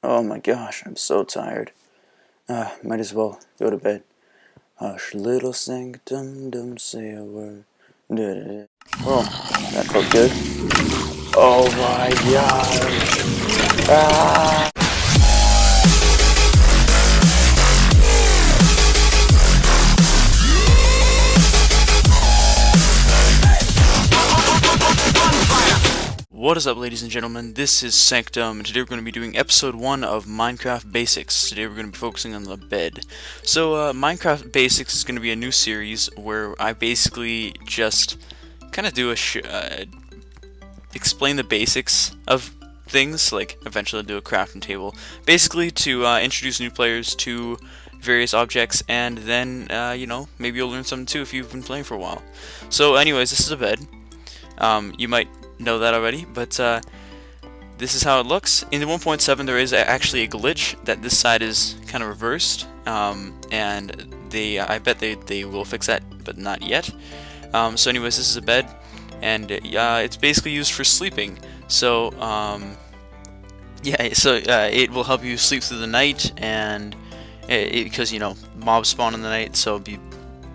Oh my gosh, I'm so tired. Might as well go to bed. Hush, little sanctum, don't say a word. Oh, that felt good. Oh my gosh. Ah! What is up, ladies and gentlemen? This is Sanctum, and today we're going to be doing episode 1 of Minecraft Basics. Today we're going to be focusing on the bed. So, Minecraft Basics is going to be a new series where I basically just kind of do a explain the basics of things, like eventually do a crafting table, basically to introduce new players to various objects, and then, you know, maybe you'll learn something too if you've been playing for a while. So anyways, this is a bed. You might know that already, but this is how it looks. In the 1.7 there is actually a glitch that this side is kind of reversed, and I bet they will fix that, but not yet. So anyways, this is a bed, and it's basically used for sleeping. So it will help you sleep through the night, and because you know mobs spawn in the night, so it'll be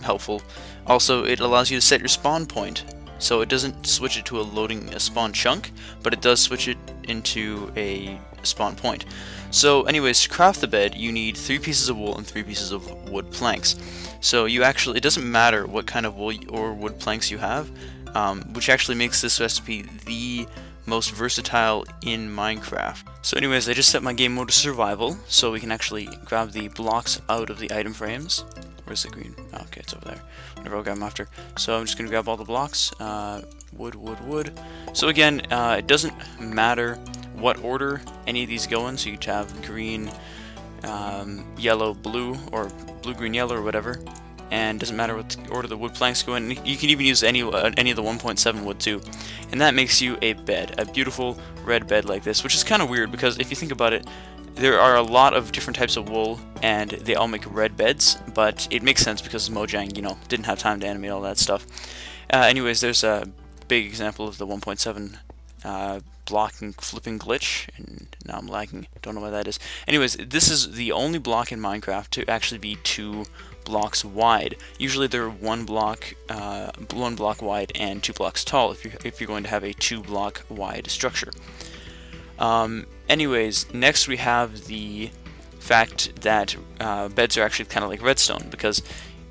helpful. Also, it allows you to set your spawn point. So it doesn't switch it to a spawn chunk, but it does switch it into a spawn point. So anyways, to craft the bed, you need 3 pieces of wool and 3 pieces of wood planks. So it doesn't matter what kind of wool or wood planks you have, which actually makes this recipe the most versatile in Minecraft. So anyways, I just set my game mode to survival, so we can actually grab the blocks out of the item frames. Where's the green? Oh, okay, it's over there. Whatever, I'll grab them after. So I'm just going to grab all the blocks. Wood. So again, it doesn't matter what order any of these go in. So you could have green, yellow, blue, or blue, green, yellow, or whatever. And it doesn't matter what order the wood planks go in. You can even use any of the 1.7 wood too. And that makes you a bed. A beautiful red bed like this, which is kind of weird because if you think about it, there are a lot of different types of wool, and they all make red beds, but it makes sense because Mojang, you know, didn't have time to animate all that stuff. Anyways, there's a big example of the 1.7 blocking flipping glitch, and now I'm lagging, don't know why that is. Anyways, this is the only block in Minecraft to actually be 2 blocks wide. Usually they're one block wide and 2 blocks tall if you're going to have a 2 block wide structure. Anyways, next we have the fact that beds are actually kind of like redstone, because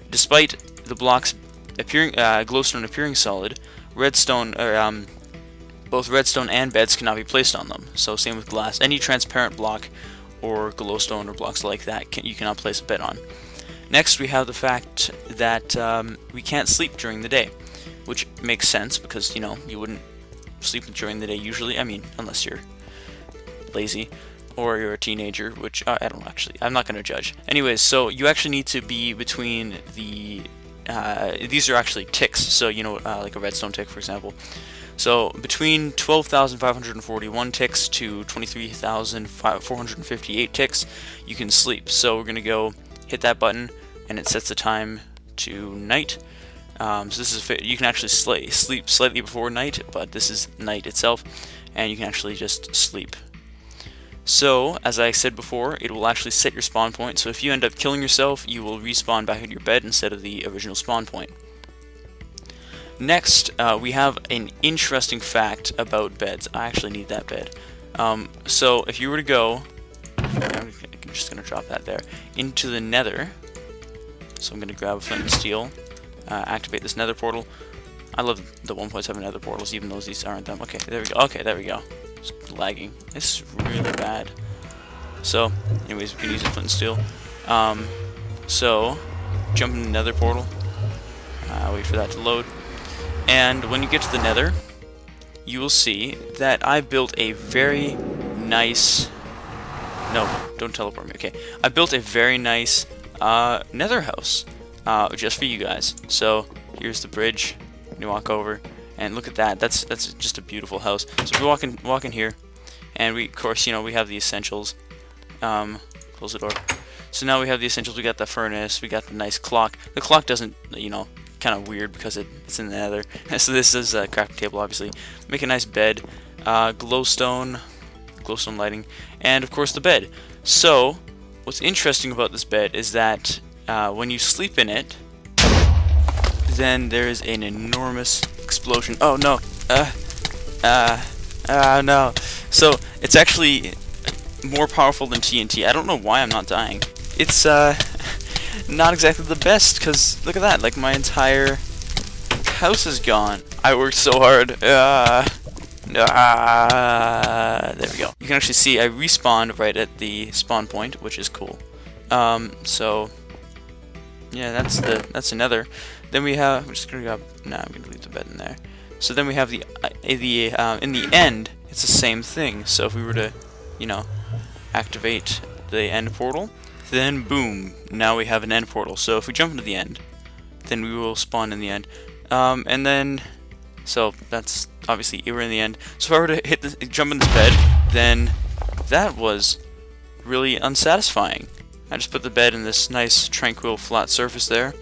despite the blocks appearing glowstone appearing solid, both redstone and beds cannot be placed on them. So same with glass. Any transparent block or glowstone or blocks like that you cannot place a bed on. Next we have the fact that we can't sleep during the day, which makes sense because, you know, you wouldn't sleep during the day usually. I mean, unless you're lazy or you're a teenager, which I don't know, actually, I'm not going to judge. Anyways, so you actually need to be between the these are actually ticks, so you know, like a redstone tick, for example. So between 12,541 ticks to 23,458 ticks, you can sleep. So we're going to go hit that button, and it sets the time to night. So this is you can actually sleep slightly before night, but this is night itself, and you can actually just sleep. So, as I said before, it will actually set your spawn point, so if you end up killing yourself, you will respawn back at your bed instead of the original spawn point. Next, we have an interesting fact about beds. I actually need that bed. So, if you were to go, I'm just going to drop that there, into the nether, so I'm going to grab a flint and steel, activate this nether portal. I love the 1.7 nether portals, even though these aren't them. Okay, there we go. Okay, there we go. It's lagging. It's really bad. So, anyways, we can use a flint and steel. So, jump in the nether portal. Wait for that to load. And when you get to the nether, you will see that I built a very nice... No, don't teleport me. Okay. I built a very nice nether house just for you guys. So, here's the bridge. You walk over. And look at that. That's just a beautiful house. So we walk in here, and we, of course, you know, we have the essentials. Close the door. So now we have the essentials. We got the furnace. We got the nice clock. The clock doesn't, you know, kind of weird because it's in the nether. So this is a crafting table, obviously. Make a nice bed. Glowstone. glowstone lighting, and of course the bed. So what's interesting about this bed is that when you sleep in it, then there is an enormous explosion. Oh no! No. So it's actually more powerful than TNT. I don't know why I'm not dying. It's not exactly the best, because look at that, like my entire house is gone. I worked so hard. There we go. You can actually see I respawned right at the spawn point, which is cool. So yeah, that's another. Then we have, we're just gonna go, nah, I'm gonna leave the bed in there. So then we have the in the end, it's the same thing. So if we were to, you know, activate the end portal, then boom, now we have an end portal. So if we jump into the end, then we will spawn in the end. And then, so that's obviously we're in the end. So if I were to jump in this bed, then that was really unsatisfying. I just put the bed in this nice tranquil flat surface there.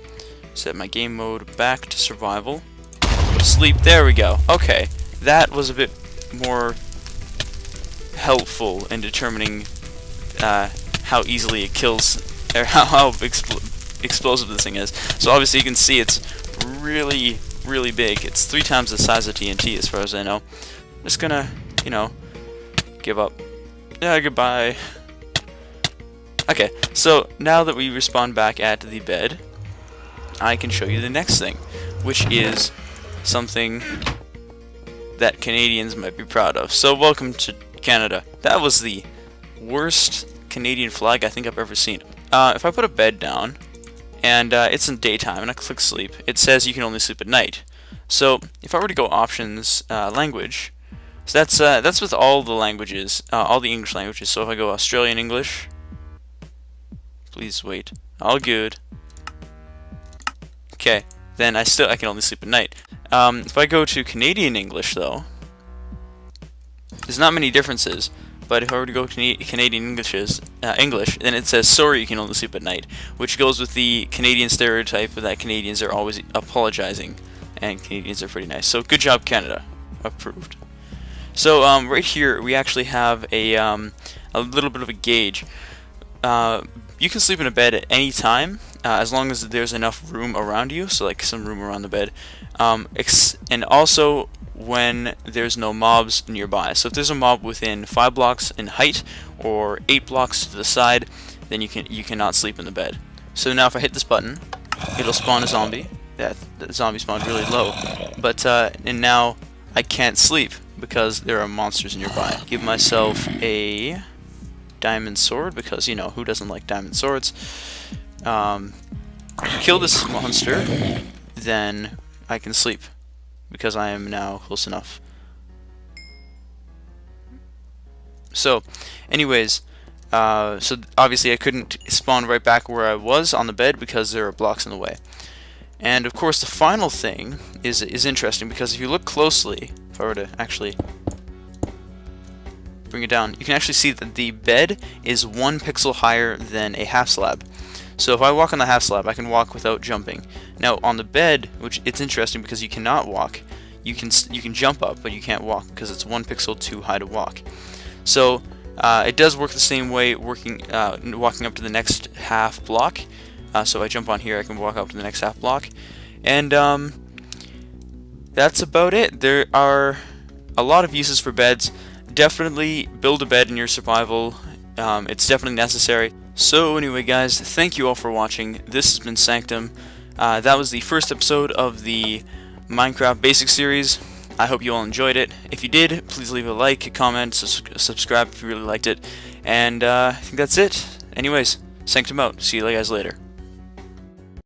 Set my game mode back to survival. Sleep, there we go. Okay, that was a bit more helpful in determining how easily it kills, or how explosive this thing is. So obviously you can see it's really, really big. It's 3 times the size of TNT as far as I know. I'm just gonna, you know, give up. Yeah, goodbye. Okay, so now that we respawn back at the bed, I can show you the next thing, which is something that Canadians might be proud of. So welcome to Canada. That was the worst Canadian flag I think I've ever seen. If I put a bed down and it's in daytime and I click sleep, it says you can only sleep at night. So if I were to go options, language, so that's with all the languages, all the English languages. So if I go Australian English, please wait, all good. Okay, then I can only sleep at night. If I go to Canadian English though, there's not many differences. But if I were to go to Canadian English, then it says sorry you can only sleep at night, which goes with the Canadian stereotype that Canadians are always apologizing, and Canadians are pretty nice. So good job, Canada. Approved. So right here we actually have a little bit of a gauge. You can sleep in a bed at any time, as long as there's enough room around you, so like some room around the bed, and also when there's no mobs nearby. So if there's a mob within 5 blocks in height or 8 blocks to the side, then you cannot sleep in the bed. So now if I hit this button, it'll spawn a zombie. That zombie spawned really low, but and now I can't sleep because there are monsters nearby. Give myself a diamond sword, because you know who doesn't like diamond swords. Kill this monster, then I can sleep because I am now close enough. So anyways, so obviously I couldn't spawn right back where I was on the bed because there are blocks in the way. And of course the final thing is interesting, because if you look closely, if I were to actually bring it down, you can actually see that the bed is 1 pixel higher than a half slab. So if I walk on the half slab, I can walk without jumping. Now on the bed, which it's interesting because you cannot walk, you can jump up, but you can't walk because it's 1 pixel too high to walk. So it does work the same way, walking up to the next half block. So if I jump on here, I can walk up to the next half block, and that's about it. There are a lot of uses for beds. Definitely build a bed in your survival. It's definitely necessary. So anyway guys, thank you all for watching. This has been Sanctum. That was the first episode of the Minecraft Basic Series. I hope you all enjoyed it. If you did, please leave a like, a comment, subscribe if you really liked it. And I think that's it. Anyways, Sanctum out. See you guys later.